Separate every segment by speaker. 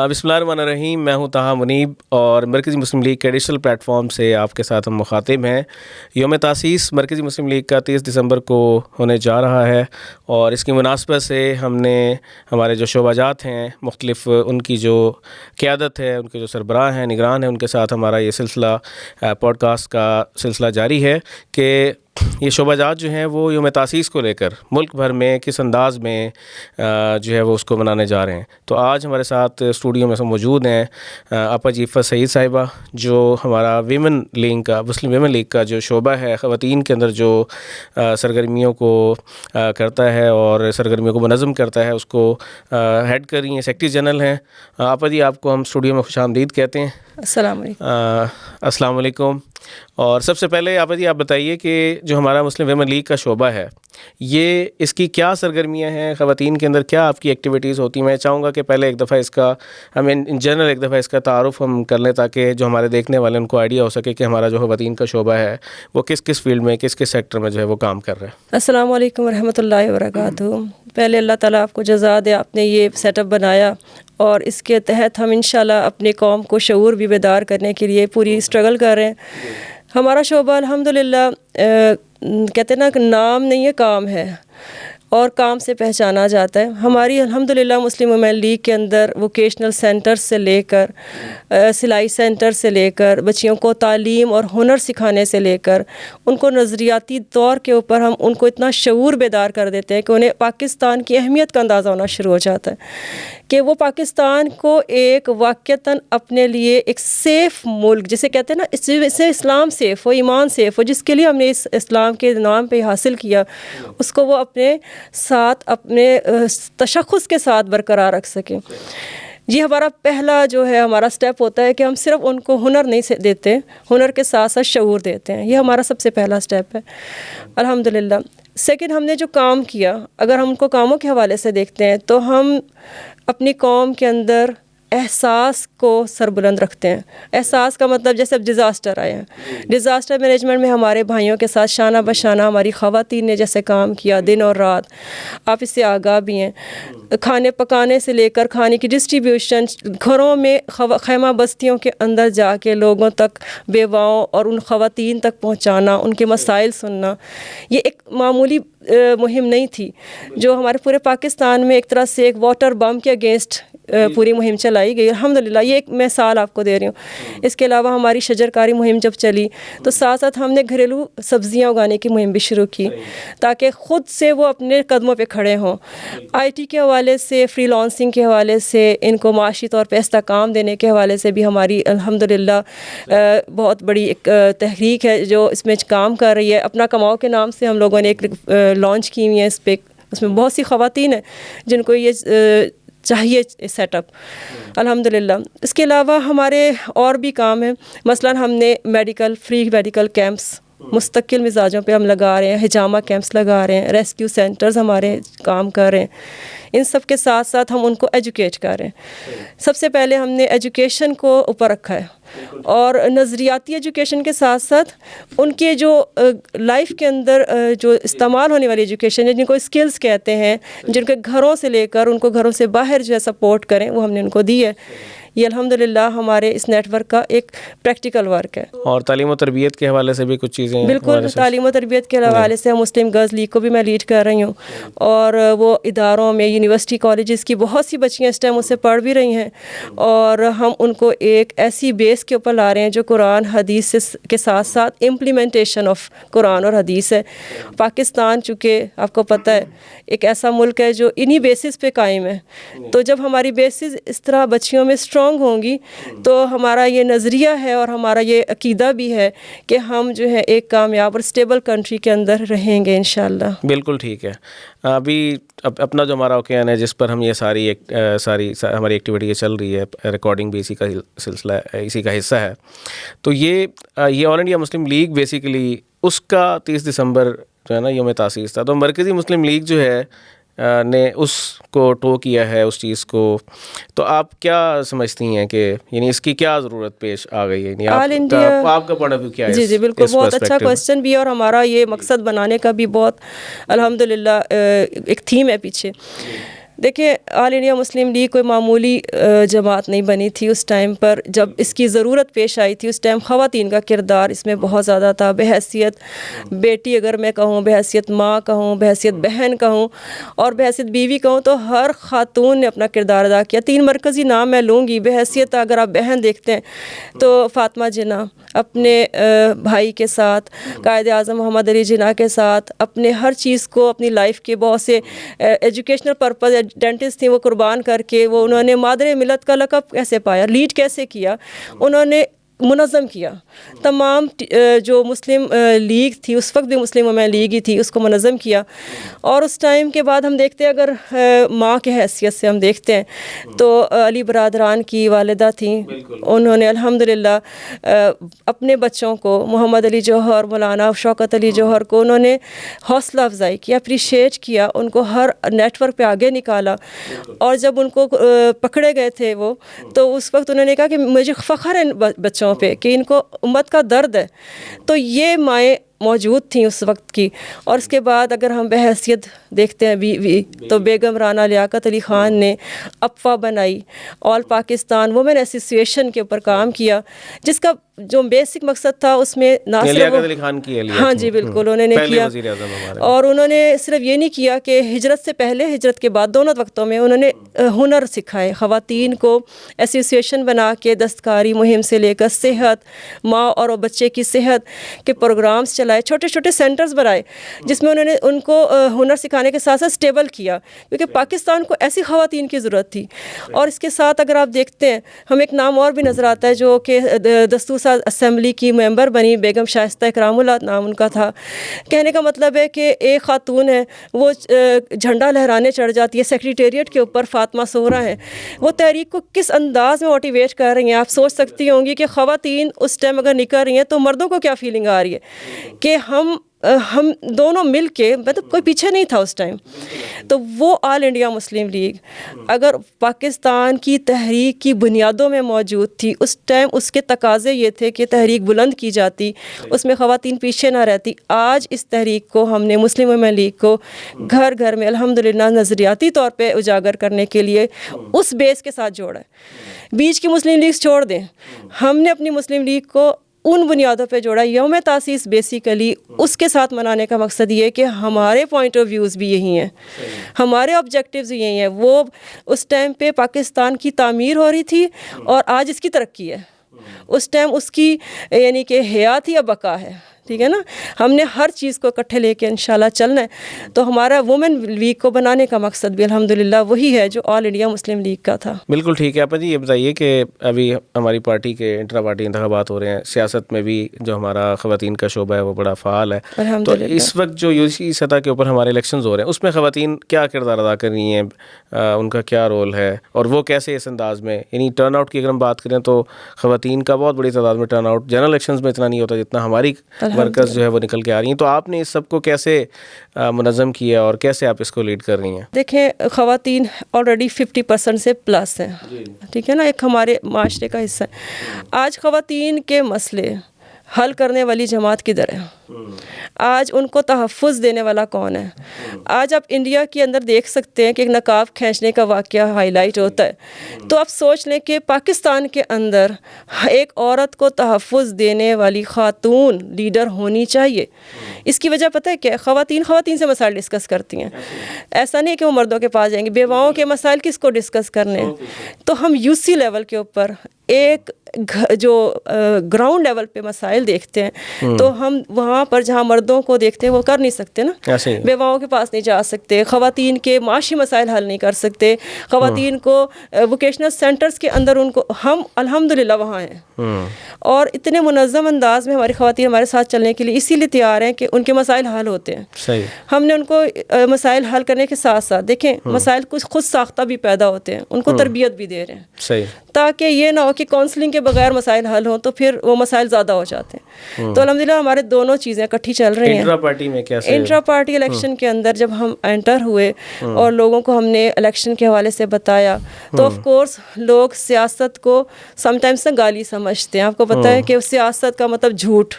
Speaker 1: بسم اللہ الرحمن الرحیم. میں ہوں طاہا منیب اور مرکزی مسلم لیگ کے ڈیجیٹل پلیٹ فارم سے آپ کے ساتھ ہم مخاطب ہیں. یوم تاسیس مرکزی مسلم لیگ کا 30 دسمبر کو ہونے جا رہا ہے اور اس کی مناسبت سے ہم نے ہمارے جو شعبہ جات ہیں مختلف ان کی جو قیادت ہے، ان کے جو سربراہ ہیں، نگران ہیں، ان کے ساتھ ہمارا یہ سلسلہ پوڈ کاسٹ کا سلسلہ جاری ہے کہ یہ شعبہ جات جو ہیں وہ یوم تاسیس کو لے کر ملک بھر میں کس انداز میں جو ہے وہ اس کو منانے جا رہے ہیں. تو آج ہمارے ساتھ اسٹوڈیو میں موجود ہیں آپا جیفہ سعید صاحبہ، جو ہمارا ویمن لیگ کا، مسلم ویمن لیگ کا جو شعبہ ہے، خواتین کے اندر جو سرگرمیوں کو کرتا ہے اور سرگرمیوں کو منظم کرتا ہے، اس کو ہیڈ کر رہی ہیں، سیکرٹری جنرل ہیں. آپا جی، آپ کو ہم اسٹوڈیو میں خوش آمدید کہتے ہیں.
Speaker 2: السلام علیکم.
Speaker 1: السلام علیکم. اور سب سے پہلے آپا جی آپ بتائیے کہ جو ہمارا مسلم ویمن لیگ کا شعبہ ہے، یہ اس کی کیا سرگرمیاں ہیں، خواتین کے اندر کیا آپ کی ایکٹیویٹیز ہوتی ہیں؟ میں چاہوں گا کہ پہلے ایک دفعہ اس کا ہمیں ان جنرل ایک دفعہ اس کا تعارف ہم کر لیں تاکہ جو ہمارے دیکھنے والے ان کو آئیڈیا ہو سکے کہ ہمارا جو خواتین کا شعبہ ہے وہ کس کس فیلڈ میں، کس کس سیکٹر میں جو ہے وہ کام کر رہے ہیں.
Speaker 2: السلام علیکم ورحمۃ اللہ وبرکاتہ. پہلے اللہ تعالیٰ آپ کو جزا دے، آپ نے یہ سیٹ اپ بنایا اور اس کے تحت ہم انشاءاللہ اپنی قوم کو شعور بھی بیدار کرنے کے لیے پوری اسٹرگل کر رہے ہیں. ہمارا شعبہ الحمدللہ کہتے ہیں نا کہ نام نہیں ہے، کام ہے اور کام سے پہچانا جاتا ہے. ہماری الحمدللہ مسلم ویمن لیگ کے اندر ووکیشنل سینٹر سے لے کر سلائی سینٹر سے لے کر بچیوں کو تعلیم اور ہنر سکھانے سے لے کر ان کو نظریاتی طور کے اوپر ہم ان کو اتنا شعور بیدار کر دیتے ہیں کہ انہیں پاکستان کی اہمیت کا اندازہ ہونا شروع ہو جاتا ہے کہ وہ پاکستان کو ایک واقعتاً اپنے لیے ایک سیف ملک، جسے کہتے ہیں نا اسے اسلام سیف ہو، ایمان سیف ہو، جس کے لیے ہم نے اس اسلام کے نام پہ حاصل کیا، اس کو وہ اپنے ساتھ اپنے تشخص کے ساتھ برقرار رکھ سکیں. یہ ہمارا پہلا جو ہے ہمارا سٹیپ ہوتا ہے کہ ہم صرف ان کو ہنر نہیں دیتے، ہنر کے ساتھ ساتھ شعور دیتے ہیں. یہ ہمارا سب سے پہلا سٹیپ ہے الحمدللہ. سیکنڈ، ہم نے جو کام کیا، اگر ہم ان کو کاموں کے حوالے سے دیکھتے ہیں تو ہم اپنی قوم کے اندر احساس کو سربلند رکھتے ہیں. احساس کا مطلب جیسے اب ڈیزاسٹر آئے ہیں، ڈیزاسٹر مینجمنٹ میں ہمارے بھائیوں کے ساتھ شانہ بشانہ ہماری خواتین نے جیسے کام کیا دن اور رات، آپ اس سے آگاہ بھی ہیں. کھانے پکانے سے لے کر کھانے کی ڈسٹریبیوشن، گھروں میں خیمہ بستیوں کے اندر جا کے لوگوں تک، بیواؤں اور ان خواتین تک پہنچانا، ان کے مسائل سننا، یہ ایک معمولی مہم نہیں تھی جو ہمارے پورے پاکستان میں ایک طرح سے ایک واٹر بم کے اگینسٹ پوری مہم چلائی گئی. الحمدللہ یہ ایک مثال آپ کو دے رہی ہوں. اس کے علاوہ ہماری شجر کاری مہم جب چلی تو ساتھ ساتھ ہم نے گھریلو سبزیاں اگانے کی مہم بھی شروع کی تاکہ خود سے وہ اپنے قدموں پہ کھڑے ہوں. آئی ٹی کے حوالے سے، فری لانسنگ کے حوالے سے، ان کو معاشی طور پہ استحکام دینے کے حوالے سے بھی ہماری الحمدللہ بہت بڑی ایک تحریک ہے جو اس میں کام کر رہی ہے. اپنا کماؤ کے نام سے ہم لوگوں نے ایک لانچ کی ہوئی ہے اس پہ. اس میں بہت سی خواتین ہیں جن کو یہ چاہیے سیٹ اپ الحمدللہ. اس کے علاوہ ہمارے اور بھی کام ہیں. مثلا ہم نے فری میڈیکل کیمپس مستقل مزاجوں پہ ہم لگا رہے ہیں، حجامہ کیمپس لگا رہے ہیں، ریسکیو سینٹرز ہمارے کام کر رہے ہیں. ان سب کے ساتھ ساتھ ہم ان کو ایجوکیٹ کر رہے ہیں. سب سے پہلے ہم نے ایجوکیشن کو اوپر رکھا ہے اور نظریاتی ایجوکیشن کے ساتھ ساتھ ان کے جو لائف کے اندر جو استعمال ہونے والی ایجوکیشن ہے، جن کو اسکلز کہتے ہیں، جن کے گھروں سے لے کر ان کو گھروں سے باہر جو ہے سپورٹ کریں، وہ ہم نے ان کو دی ہے. یہ الحمدللہ ہمارے اس نیٹ ورک کا ایک پریکٹیکل ورک ہے.
Speaker 1: اور تعلیم و تربیت کے حوالے سے بھی کچھ چیزیں؟
Speaker 2: بالکل، تعلیم و تربیت کے حوالے سے مسلم گرلز لیگ کو بھی میں لیڈ کر رہی ہوں اور وہ اداروں میں، یونیورسٹی کالجز کی بہت سی بچیاں اس ٹائم مجھ سے پڑھ بھی رہی ہیں اور ہم ان کو ایک ایسی بیس کے اوپر لا رہے ہیں جو قرآن حدیث کے ساتھ ساتھ امپلیمنٹیشن آف قرآن اور حدیث ہے. پاکستان چونکہ آپ کو پتہ ہے ایک ایسا ملک ہے جو انہی بیسس پہ قائم ہے، تو جب ہماری بیسز اس طرح بچیوں میں اسٹرانگ ہوں گی تو ہمارا یہ نظریہ ہے اور ہمارا یہ عقیدہ بھی ہے کہ ہم جو ہے ایک کامیاب اور اسٹیبل کنٹری کے اندر رہیں گے انشاءاللہ.
Speaker 1: بالکل ٹھیک ہے. ابھی اپنا جو ہمارا اوکیان ہے جس پر ہم یہ ساری ہماری ایکٹیویٹی چل رہی ہے، ریکارڈنگ بھی اسی کا سلسلہ ہے، اسی کا حصہ ہے. تو یہ آل انڈیا مسلم لیگ بیسیکلی اس کا 30 دسمبر جو ہے نا یوم تاسیس تھا. تو مرکزی مسلم لیگ جو ہے نے اس کو ٹو کیا ہے اس چیز کو. تو آپ کیا سمجھتی ہیں کہ یعنی اس کی کیا ضرورت پیش آ گئی ہے؟ آپ کا پوائنٹ آف ویو کیا ہے؟
Speaker 2: جی بالکل، بہت اچھا کوسچن بھی ہے اور ہمارا یہ مقصد بنانے کا بھی بہت الحمدللہ ایک تھیم ہے پیچھے. دیکھیں آل انڈیا مسلم لیگ کوئی معمولی جماعت نہیں بنی تھی اس ٹائم پر. جب اس کی ضرورت پیش آئی تھی اس ٹائم خواتین کا کردار اس میں بہت زیادہ تھا. بحیثیت بیٹی اگر میں کہوں, بحیثیت ماں کہوں, بحیثیت بہن کہوں اور بحیثیت بیوی کہوں, تو ہر خاتون نے اپنا کردار ادا کیا. 3 مرکزی نام میں لوں گی. بحیثیت اگر آپ بہن دیکھتے ہیں تو فاطمہ جناح اپنے بھائی کے ساتھ, قائد اعظم محمد علی جناح کے ساتھ, اپنے ہر چیز کو اپنی لائف کے بہت سے ایجوکیشنل پرپز, ڈینٹسٹ تھیں وہ قربان کر کے انہوں نے مادر ملت کا لقب کیسے پایا, لیڈ کیسے کیا, انہوں نے منظم کیا. تمام جو مسلم لیگ تھی اس وقت بھی مسلم ویمن لیگ ہی تھی, اس کو منظم کیا. اور اس ٹائم کے بعد ہم دیکھتے ہیں, اگر ماں کے حیثیت سے ہم دیکھتے ہیں تو علی برادران کی والدہ تھیں, انہوں نے الحمدللہ اپنے بچوں کو, محمد علی جوہر, مولانا شوکت علی جوہر کو انہوں نے حوصلہ افزائی کی, اپریشیٹ کیا, ان کو ہر نیٹ ورک پہ آگے نکالا. اور جب ان کو پکڑے گئے تھے وہ, تو اس وقت انہوں نے کہا کہ مجھے فخر ہے بچوں پہ کہ ان کو امت کا درد ہے. تو یہ مائیں موجود تھیں اس وقت کی. اور اس کے بعد اگر ہم بحیثیت دیکھتے ہیں تو بیگم رانا لیاقت علی خان نے افوا بنائی, آل پاکستان وومن ایسوسیشن کے اوپر کام کیا, جس کا جو بیسک مقصد تھا اس میں نہ صرف ہاں جی بالکل انہوں نے کیا, اور انہوں نے صرف یہ نہیں کیا کہ ہجرت سے پہلے, ہجرت کے بعد دونوں وقتوں میں انہوں نے ہنر سکھائے. خواتین کو ایسوسیشن بنا کے دستکاری مہم سے لے کر صحت, ماں اور بچے کی صحت کے پروگرامز چلائے, چھوٹے چھوٹے سینٹرز بنائے جس میں انہوں نے ان کو ہنر سکھانے کے ساتھ ساتھ اسٹیبل کیا, کیونکہ پاکستان کو ایسی خواتین کی ضرورت تھی. اور اس کے ساتھ اگر آپ دیکھتے ہیں, ہمیں ایک نام اور بھی نظر آتا ہے جو کہ دستور اسمبلی کی ممبر بنی, بیگم شائستہ اکرام اللہ نام ان کا تھا. کہنے کا مطلب ہے کہ ایک خاتون ہے وہ جھنڈا لہرانے چڑھ جاتی ہے سیکریٹریٹ کے اوپر. فاطمہ زہرا ہیں, وہ تحریک کو کس انداز میں موٹیویٹ کر رہی ہیں. آپ سوچ سکتی ہوں گی کہ خواتین اس ٹائم اگر نکل رہی ہیں تو مردوں کو کیا فیلنگ آ رہی ہے کہ ہم دونوں مل کے, مطلب کوئی پیچھے نہیں تھا اس ٹائم. تو وہ آل انڈیا مسلم لیگ اگر پاکستان کی تحریک کی بنیادوں میں موجود تھی اس ٹائم, اس کے تقاضے یہ تھے کہ تحریک بلند کی جاتی, اس میں خواتین پیچھے نہ رہتی. آج اس تحریک کو ہم نے مسلم ویمن لیگ کو گھر گھر میں الحمدللہ نظریاتی طور پہ اجاگر کرنے کے لیے اس بیس کے ساتھ جوڑا ہے. بیچ کی مسلم لیگ چھوڑ دیں, ہم نے اپنی مسلم لیگ کو ان بنیادوں پہ جوڑا. یوم تاسیس بیسیکلی اس کے ساتھ منانے کا مقصد یہ ہے کہ ہمارے پوائنٹ آف ویوز بھی یہی ہیں, ہمارے آبجیکٹیوز یہی ہیں. وہ اس ٹائم پہ پاکستان کی تعمیر ہو رہی تھی اور آج اس کی ترقی ہے. اس ٹائم اس کی یعنی کہ حیات یا بقا ہے, ٹھیک ہے نا. ہم نے ہر چیز کو اکٹھے لے کے انشاءاللہ چلنا ہے. تو ہمارا وومن لیگ کو بنانے کا مقصد بھی الحمدللہ وہی ہے جو آل انڈیا مسلم لیگ کا تھا.
Speaker 1: بالکل ٹھیک ہے. آپ جی یہ بتائیے کہ ابھی ہماری پارٹی کے انٹرا پارٹی انتخابات ہو رہے ہیں, سیاست میں بھی جو ہمارا خواتین کا شعبہ ہے وہ بڑا فعال ہے. تو اس وقت جو یوسی سطح کے اوپر ہمارے الیکشنز ہو رہے ہیں اس میں خواتین کیا کردار ادا کر رہی ہیں, ان کا کیا رول ہے اور وہ کیسے اس انداز میں, یعنی ٹرن آؤٹ کی اگر ہم بات کریں تو خواتین کا بہت بڑی تعداد میں ٹرن آؤٹ جنرل الیکشنز میں اتنا نہیں ہوتا جتنا ہماری مرکز جو ہے وہ نکل کے آ رہی ہیں. تو آپ نے اس سب کو کیسے منظم کیا اور کیسے آپ اس کو لیڈ کر رہی ہیں؟
Speaker 2: دیکھیں خواتین آلریڈی 50% سے پلس ہیں, ٹھیک ہے نا, ایک ہمارے معاشرے کا حصہ ہے. آج خواتین کے مسئلے حل کرنے والی جماعت کدھر ہے؟ آج ان کو تحفظ دینے والا کون ہے؟ آج آپ انڈیا کے اندر دیکھ سکتے ہیں کہ ایک نقاب کھینچنے کا واقعہ ہائی لائٹ ہوتا ہے. تو آپ سوچ لیں کہ پاکستان کے اندر ایک عورت کو تحفظ دینے والی خاتون لیڈر ہونی چاہیے. اس کی وجہ پتہ ہے کیا؟ خواتین سے مسائل ڈسکس کرتی ہیں. ایسا نہیں کہ وہ مردوں کے پاس جائیں گے. بیواؤں کے مسائل کس کو ڈسکس کرنے ہیں؟ تو ہم یو سی لیول کے اوپر ایک جو گراؤنڈ لیول پہ مسائل دیکھتے ہیں تو ہم وہاں پر جہاں مردوں کو دیکھتے ہیں وہ کر نہیں سکتے نا. بیواؤں کے پاس نہیں جا سکتے, خواتین کے معاشی مسائل حل نہیں کر سکتے, خواتین کو ووکیشنل سینٹرز کے اندر ان کو, ہم الحمدللہ وہاں ہیں اور اتنے منظم انداز میں ہماری خواتین ہمارے ساتھ چلنے کے لیے اسی لیے تیار ہیں کہ ان کے مسائل حل ہوتے ہیں. ہم نے ان کو مسائل حل کرنے کے ساتھ ساتھ دیکھیں مسائل کچھ خود ساختہ بھی پیدا ہوتے ہیں, ان کو تربیت بھی دے رہے ہیں تاکہ یہ نہ ہو کہ کاؤنسلنگ کے بغیر مسائل حل ہوں تو پھر وہ مسائل زیادہ ہو جاتے ہیں. تو الحمدللہ ہمارے دونوں چیزیں اکٹھی چل رہی ہیں. انٹرا پارٹی الیکشن کے اندر جب ہم انٹر ہوئے اور لوگوں کو ہم نے الیکشن کے حوالے سے بتایا تو آف کورس لوگ سیاست کو سم ٹائمز گالی سمجھتے ہیں. آپ کو پتہ ہے کہ سیاست کا مطلب جھوٹ.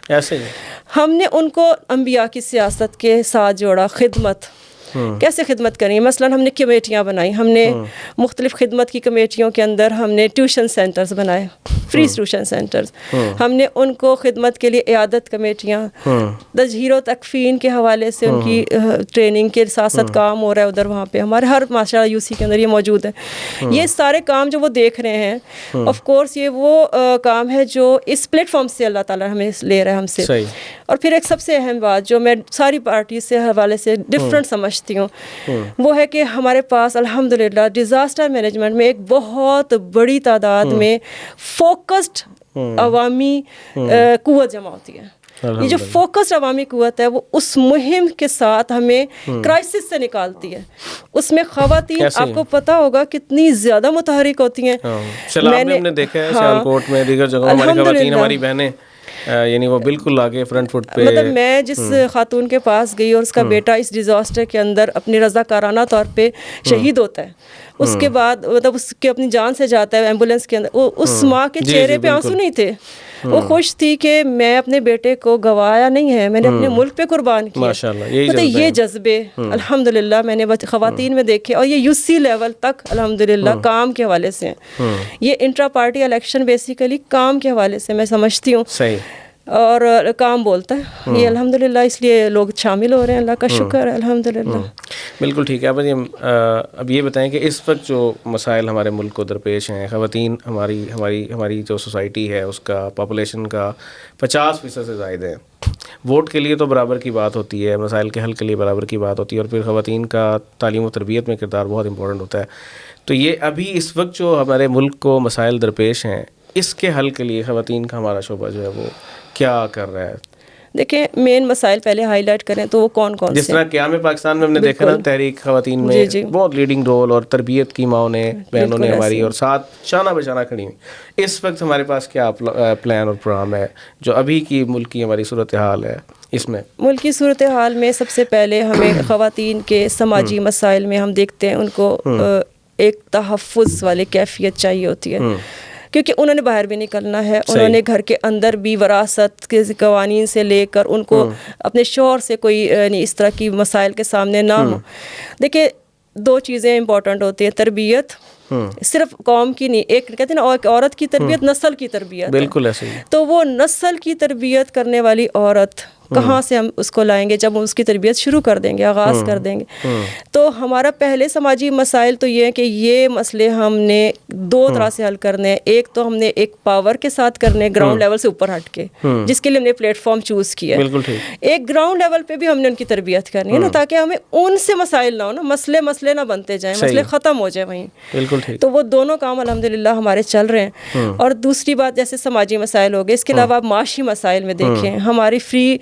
Speaker 2: ہم نے ان کو انبیاء کی سیاست کے ساتھ جوڑا, خدمت, کیسے خدمت کریں گے. مثلاً ہم نے کمیٹیاں بنائی, ہم نے مختلف خدمت کی کمیٹیوں کے اندر ہم نے ٹیوشن سینٹرز بنائے, فری ٹیوشن سینٹرز. ہم نے ان کو خدمت کے لیے عیادت کمیٹیاں, تجہیر و تکفین کے حوالے سے ان کی ٹریننگ کے ساتھ ساتھ کام ہو رہا ہے ادھر وہاں پہ. ہمارے ہر ماشاء اللہ یو سی کے اندر یہ موجود ہے. یہ سارے کام جو وہ دیکھ رہے ہیں, آف کورس یہ وہ کام ہے جو اس پلیٹ فارم سے اللہ تعالیٰ ہمیں لے رہا ہے ہم سے. اور پھر ایک سب سے اہم بات جو میں ساری پارٹیز سے حوالے سے ڈفرینٹ سمجھتی ہوں, وہ ہے کہ ہمارے پاس الحمدللہ ڈیزاسٹر مینجمنٹ میں ایک بہت بڑی تعداد میں فوکسڈ عوامی قوت جمع ہوتی ہے. یہ جو فوکسڈ عوامی قوت ہے وہ اس مہم کے ساتھ ہمیں کرائسس سے نکالتی ہے. اس میں خواتین آپ کو پتہ ہوگا کتنی زیادہ متحرک ہوتی ہیں.
Speaker 1: میں نے دیکھا ہے سیالکوٹ میں, دیگر جگہوں ہماری خواتین, ہماری بہنیں, یعنی وہ بالکل آگے فرنٹ فٹ پہ.
Speaker 2: مطلب میں جس خاتون کے پاس گئی اور اس کا بیٹا اس ڈیزاسٹر کے اندر اپنی رضاکارانہ طور پہ شہید ہوتا ہے, اس کے بعد مطلب اس کے اپنی جان سے جاتا ہے ایمبولینس کے اندر, اس ماں کے چہرے پہ آنسو نہیں تھے. وہ خوش تھی کہ میں اپنے بیٹے کو گوایا نہیں ہے, میں نے اپنے ملک پہ قربان کیا. مطلب یہ جذبے الحمدللہ میں نے خواتین میں دیکھے, اور یہ یو سی لیول تک الحمدللہ کام کے حوالے سے ہیں. یہ انٹرا پارٹی الیکشن بیسیکلی کام کے حوالے سے میں سمجھتی ہوں, اور کام بولتا ہے یہ الحمدللہ, اس لیے لوگ شامل ہو رہے ہیں, اللہ کا شکر ہے الحمدللہ.
Speaker 1: بالکل ٹھیک ہے. اب یہ بتائیں کہ اس وقت جو مسائل ہمارے ملک کو درپیش ہیں, خواتین ہماری جو سوسائٹی ہے اس کا پاپولیشن کا 50% سے زائد ہے. ووٹ کے لیے تو برابر کی بات ہوتی ہے, مسائل کے حل کے لیے برابر کی بات ہوتی ہے, اور پھر خواتین کا تعلیم و تربیت میں کردار بہت امپورٹنٹ ہوتا ہے. تو یہ ابھی اس وقت جو ہمارے ملک کو مسائل درپیش ہیں, اس کے حل کے لیے خواتین کا ہمارا شعبہ جو ہے وہ کیا کر رہا ہے؟
Speaker 2: دیکھیں مین مسائل پہلے ہائی لائٹ کریں تو وہ کون کون سے,
Speaker 1: جس طرح قیام پاکستان میں ہم نے دیکھا نا, تحریک خواتین میں بہت لیڈنگ رول, اور تربیت کی ماؤں نے, بہنوں نے ہماری, اور ساتھ شانہ بشانہ کھڑی ہوئی. اس وقت ہمارے پاس کیا پلان اور پروگرام ہے جو ابھی کی ملک کی ہماری صورتحال ہے اس میں؟
Speaker 2: ملکی صورتحال میں سب سے پہلے ہمیں خواتین کے سماجی مسائل میں ہم دیکھتے ہیں ان کو ایک تحفظ والی کیفیت چاہیے ہوتی ہے, کیونکہ انہوں نے باہر بھی نکلنا ہے, انہوں نے گھر کے اندر بھی وراثت کے قوانین سے لے کر ان کو اپنے شوہر سے کوئی اس طرح کی مسائل کے سامنے نہ ہو. دیکھیں 2 چیزیں امپورٹنٹ ہوتی ہیں, تربیت صرف قوم کی نہیں, ایک کہتے ہیں نا ایک عورت کی تربیت نسل کی تربیت.
Speaker 1: بالکل ایسے ہی.
Speaker 2: تو وہ نسل کی تربیت کرنے والی عورت کہاں سے ہم اس کو لائیں گے جب ہم اس کی تربیت شروع کر دیں گے, آغاز کر دیں گے. تو ہمارا پہلے سماجی مسائل تو یہ ہے کہ یہ مسئلے ہم نے 2 طرح سے حل کرنے ہیں. ایک تو ہم نے ایک پاور کے ساتھ کرنے, گراؤنڈ لیول سے اوپر ہٹ کے, جس کے لیے ہم نے پلیٹ فارم چوز کیا ہے. ایک گراؤنڈ لیول پہ بھی ہم نے ان کی تربیت کرنی ہے نا, تاکہ ہمیں ان سے مسائل نہ ہو نا, مسئلے نہ بنتے جائیں, مسئلے ختم ہو جائیں وہیں. تو وہ دونوں کام الحمدللہ ہمارے چل رہے ہیں. اور دوسری بات جیسے سماجی مسائل ہو گئے, اس کے علاوہ آپ معاشی مسائل میں دیکھیں, ہماری فری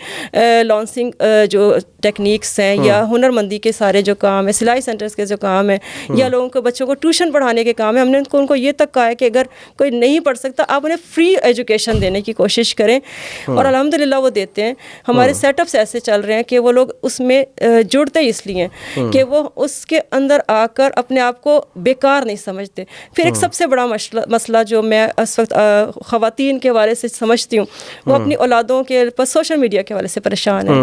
Speaker 2: لانسنگ جو ٹیکنیکس ہیں, یا ہنر مندی کے سارے جو کام ہیں, سلائی سینٹرز کے جو کام ہیں, یا لوگوں کو بچوں کو ٹیوشن پڑھانے کے کام ہیں, ہم نے ان کو یہ تک کہا ہے کہ اگر کوئی نہیں پڑھ سکتا آپ انہیں فری ایجوکیشن دینے کی کوشش کریں, اور الحمدللہ وہ دیتے ہیں. ہمارے سیٹ اپس ایسے چل رہے ہیں کہ وہ لوگ اس میں جڑتے اس لیے ہیں کہ وہ اس کے اندر آ کر اپنے آپ کو بیکار نہیں سمجھتے. پھر ایک سب سے بڑا مسئلہ جو میں اس وقت خواتین کے حوالے سے سمجھتی ہوں, وہ اپنی اولادوں کے سوشل میڈیا کے حوالے سے پریشان ہے.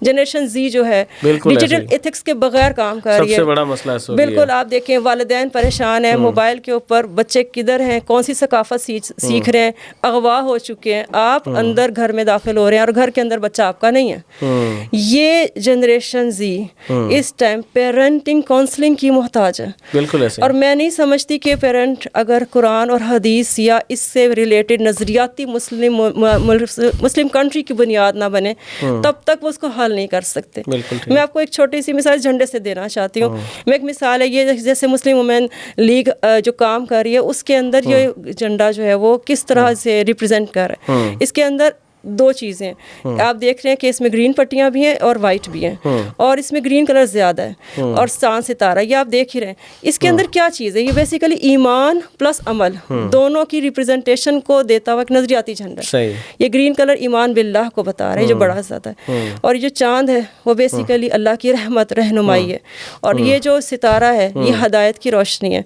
Speaker 2: جنریشن زی جو ہے ڈیجیٹل ایتھکس کے بغیر کام کر رہی ہے.
Speaker 1: سب سے بڑا مسئلہ ہے.
Speaker 2: بالکل آپ دیکھیں والدین پریشان ہیں, موبائل کے اوپر بچے کدھر ہیں, کون سی ثقافت سیکھ رہے ہیں, اغوا ہو چکے ہیں, آپ اندر گھر میں داخل ہو رہے ہیں اور گھر کے اندر بچہ آپ کا نہیں ہے. یہ جنریشن زی اس ٹائم پیرنٹنگ کاؤنسلنگ کی محتاج ہے.
Speaker 1: بالکل ایسے.
Speaker 2: اور میں نہیں سمجھتی کہ پیرنٹ اگر قرآن اور حدیث یا اس سے ریلیٹڈ نظریاتی مسلم کنٹری کی بنیاد نہ بنے تب تک وہ اس کو حل نہیں کر سکتے. میں آپ کو ایک چھوٹی سی مثال جھنڈے سے دینا چاہتی ہوں. میں ایک مثال ہے یہ, جیسے مسلم وومن لیگ جو کام کر رہی ہے, اس کے اندر یہ جھنڈا جو ہے وہ کس طرح سے ریپرزینٹ کر رہا ہے. اس کے اندر 2 چیزیں آپ دیکھ رہے ہیں کہ اس میں گرین پٹیاں بھی ہیں اور وائٹ بھی ہیں, اور اس میں گرین کلر زیادہ ہے, اور چاند ستارہ یہ آپ دیکھ ہی رہے ہیں. اس کے اندر کیا چیز ہے, یہ بیسیکلی ایمان پلس عمل دونوں کی ریپرزنٹیشن کو دیتا ہوا ایک نظریاتی جھنڈا ہے. یہ گرین کلر ایمان باللہ کو بتا رہے ہیں جو بڑا زیادہ ہے, اور یہ جو چاند ہے وہ بیسیکلی اللہ کی رحمت رہنمائی ہے, اور یہ جو ستارہ ہے یہ ہدایت کی روشنی ہے,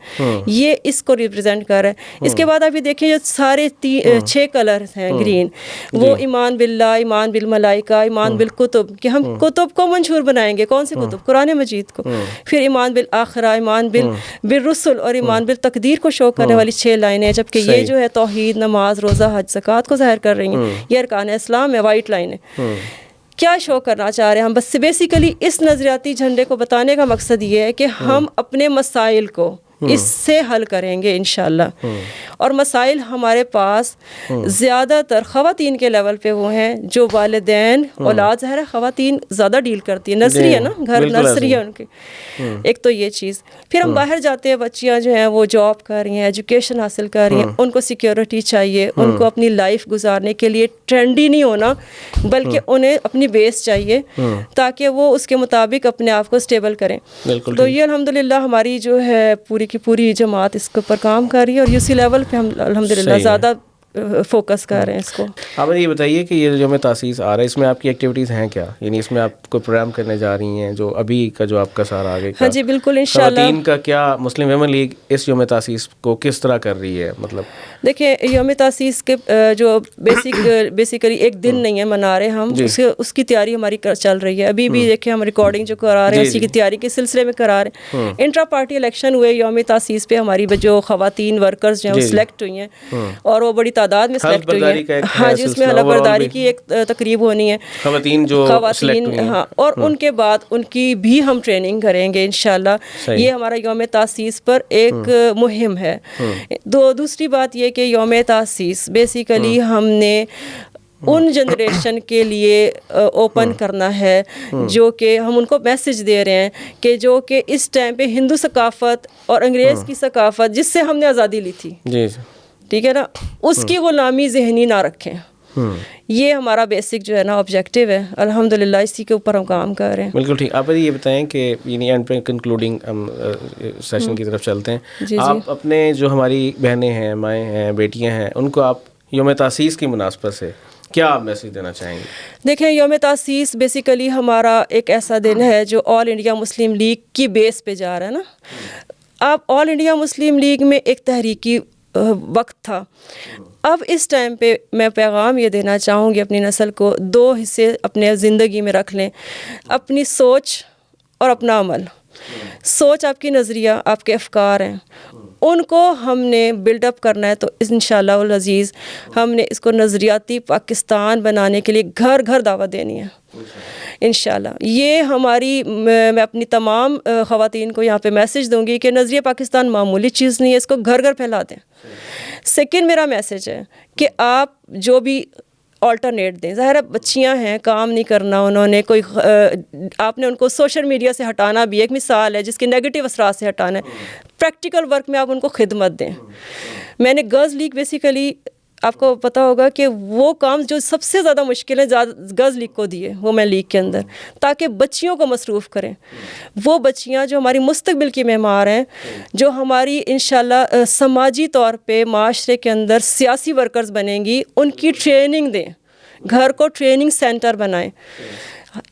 Speaker 2: یہ اس کو ریپرزینٹ کر رہا ہے. اس کے بعد آپ یہ دیکھیں جو سارے 6 کلر ہیں گرین, وہ ایمان باللہ، ایمان بالملائکہ، ایمان بالکتب، کہ ہم کتب کو منشور بنائیں گے. کون سی کتب؟ قرآن مجید کو. پھر ایمان بالآخرہ، ایمان بالرسل، اور ایمان بالتقدیر کو شو کرنے والی 6 لائنیں. جبکہ یہ جو ہے توحید، نماز، روزہ، حج، زکوٰۃ کو ظاہر کر رہی ہیں. یہ ارکان اسلام ہے، وائٹ لائن ہے. کیا شو کرنا چاہ رہے ہیں ہم؟ بس بیسیکلی اس نظریاتی جھنڈے کو بتانے کا مقصد یہ ہے کہ ہم اپنے مسائل کو اس سے حل کریں گے انشاءاللہ. اور مسائل ہمارے پاس زیادہ تر خواتین کے لیول پہ وہ ہیں جو والدین اولاد، ظاہر ہے خواتین زیادہ ڈیل کرتی ہیں، نرسری ہے نا، گھر نرسری ہے ان کی. ایک تو یہ چیز. پھر ہم باہر جاتے ہیں، بچیاں جو ہیں وہ جاب کر رہی ہیں، ایجوکیشن حاصل کر رہی ہیں، ان کو سیکیورٹی چاہیے، ان کو اپنی لائف گزارنے کے لیے ٹرینڈی نہیں ہونا، بلکہ انہیں اپنی بیس چاہیے تاکہ وہ اس کے مطابق اپنے آپ کو اسٹیبل کریں. تو یہ الحمدللہ ہماری جو ہے پوری کی پوری جماعت اس کے اوپر کام کر رہی ہے، اور اسی لیول پہ ہم الحمدللہ زیادہ فوکس کر رہے ہیں اس کو.
Speaker 1: آپ یہ بتائیے کہ یہ جو میں تاسیس آ رہا ہے، اس میں آپ کی ایکٹیویٹیز ہیں کیا؟ یعنی اس میں آپ کوئی پروگرام کرنے جا رہی ہیں جو ابھی کا جو آپ کا سارا آگے کا؟
Speaker 2: ہاں جی بالکل انشاءاللہ.
Speaker 1: خواتین کا کیا مسلم ویمن لیگ اس یوم تاسیس کو کس طرح کر رہی ہے؟ مطلب
Speaker 2: دیکھیں یوم تاسیس کے جو بیسیکلی ایک دن نہیں ہے منا رہے ہم، اس کی تیاری ہماری چل رہی ہے. ابھی بھی دیکھیں ہم ریکارڈنگ جو کرا رہے ہیں اسی کی تیاری کے سلسلے میں کرا رہے ہیں. انٹرا پارٹی الیکشن ہوئے یوم تاسیس پہ، ہماری جو خواتین ورکرز جو ہیں وہ سلیکٹ ہوئی ہیں، اور وہ بڑی تعداد میں سلیکٹ ہوئی ہیں. ہاں جی، اس میں حلف برداری کی ایک تقریب ہونی ہے خواتین، ہاں، اور ان کے بعد ان کی بھی ہم ٹریننگ کریں گے انشاءاللہ. یہ ہمارا یوم تاسیس پر ایک مہم ہے. دوسری بات یہ کہ یوم تاسیس بیسیکلی ہم نے ان جنریشن کے لیے اوپن کرنا ہے جو کہ ہم ان کو میسج دے رہے ہیں کہ جو کہ اس ٹائم پہ ہندو ثقافت اور انگریز کی ثقافت جس سے ہم نے آزادی لی تھی، ٹھیک ہے نا، اس کی غلامی ذہنی نہ رکھیں. یہ ہمارا بیسک جو ہے نا آبجیکٹو ہے. الحمدللہ اسی کے اوپر ہم کام کر رہے ہیں. بالکل
Speaker 1: ٹھیک. آپ یہ بتائیں کہ یعنی اینڈ پہ کنکلوڈنگ ہم سیشن کی طرف چلتے ہیں. آپ اپنے جو ہماری بہنیں ہیں، مائیں ہیں، بیٹیاں ہیں، ان کو آپ یوم تاسیس کی مناسبت سے کیا میسج دینا چاہیں گے؟
Speaker 2: دیکھیں یوم تاسیس بیسیکلی ہمارا ایک ایسا دن ہے جو آل انڈیا مسلم لیگ کی بیس پہ جا رہا ہے نا. آپ آل انڈیا مسلم لیگ میں ایک تحریکی وقت تھا. اب اس ٹائم پہ میں پیغام یہ دینا چاہوں گی اپنی نسل کو، 2 حصے اپنے زندگی میں رکھ لیں، اپنی سوچ اور اپنا عمل. سوچ آپ کی نظریہ، آپ کے افکار ہیں، ان کو ہم نے بلڈ اپ کرنا ہے. تو انشاءاللہ العزیز ہم نے اس کو نظریاتی پاکستان بنانے کے لیے گھر گھر دعوت دینی ہے انشاءاللہ. یہ ہماری، میں اپنی تمام خواتین کو یہاں پہ میسج دوں گی کہ نظریہ پاکستان معمولی چیز نہیں ہے، اس کو گھر گھر پھیلا دیں. سیکنڈ میرا میسج ہے کہ آپ جو بھی آلٹرنیٹ دیں. ظاہر ہے بچیاں ہیں، کام نہیں کرنا انہوں نے، کوئی آپ نے ان کو سوشل میڈیا سے ہٹانا بھی ایک مثال ہے جس کے نیگیٹو اثرات سے ہٹانا ہے. پریکٹیکل ورک میں آپ ان کو خدمت دیں. میں نے گرلز لیگ بیسیکلی آپ کو پتہ ہوگا کہ وہ کام جو سب سے زیادہ مشکل ہے گرلز لیگ کو دیے وہ میں لیگ کے اندر، تاکہ بچیوں کو مصروف کریں. وہ بچیاں جو ہماری مستقبل کی معمار ہیں، جو ہماری انشاءاللہ سماجی طور پہ معاشرے کے اندر سیاسی ورکرز بنیں گی، ان کی ٹریننگ دیں، گھر کو ٹریننگ سینٹر بنائیں.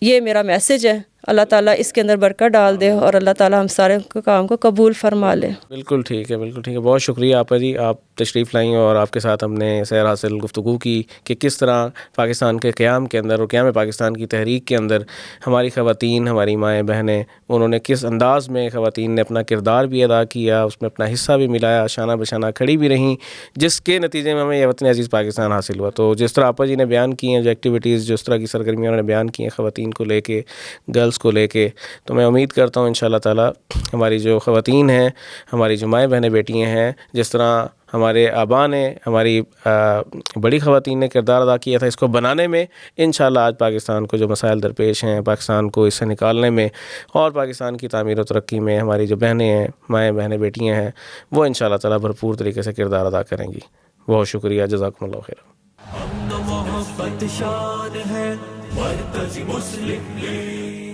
Speaker 2: یہ میرا میسج ہے. اللہ تعالیٰ اس کے اندر برکت ڈال دے اور اللہ تعالیٰ ہم سارے کام کو قبول فرما لے.
Speaker 1: بالکل ٹھیک ہے، بالکل ٹھیک ہے. بہت شکریہ آپ جی، آپ تشریف لائیں اور آپ کے ساتھ ہم نے سیر حاصل گفتگو کی کہ کس طرح پاکستان کے قیام کے اندر اور قیام پاکستان کی تحریک کے اندر ہماری خواتین، ہماری مائیں بہنیں، انہوں نے کس انداز میں خواتین نے اپنا کردار بھی ادا کیا، اس میں اپنا حصہ بھی ملایا، شانہ بشانہ کھڑی بھی رہیں، جس کے نتیجے میں ہمیں یہ وطن عزیز پاکستان حاصل ہوا. تو جس طرح آپا جی نے بیان کی ہیں، جو ایکٹیویٹیز، جس طرح کی سرگرمیاں انہوں نے بیان کی ہیں خواتین کو لے کے، گرلز کو لے کے، تو میں امید کرتا ہوں انشاءاللہ تعالی ہماری جو خواتین ہیں، ہماری جو مائیں بہنیں بیٹیاں ہیں، جس طرح ہمارے آبا نے، ہماری بڑی خواتین نے کردار ادا کیا تھا اس کو بنانے میں، انشاءاللہ آج پاکستان کو جو مسائل درپیش ہیں، پاکستان کو اس سے نکالنے میں اور پاکستان کی تعمیر و ترقی میں ہماری جو بہنیں ہیں، مائیں بہنیں بیٹیاں ہیں، وہ انشاءاللہ تعالی بھرپور طریقے سے کردار ادا کریں گی. بہت شکریہ، جزاکم اللہ خیر.
Speaker 3: محبت شان ہے مرکزی مسلم لیگ.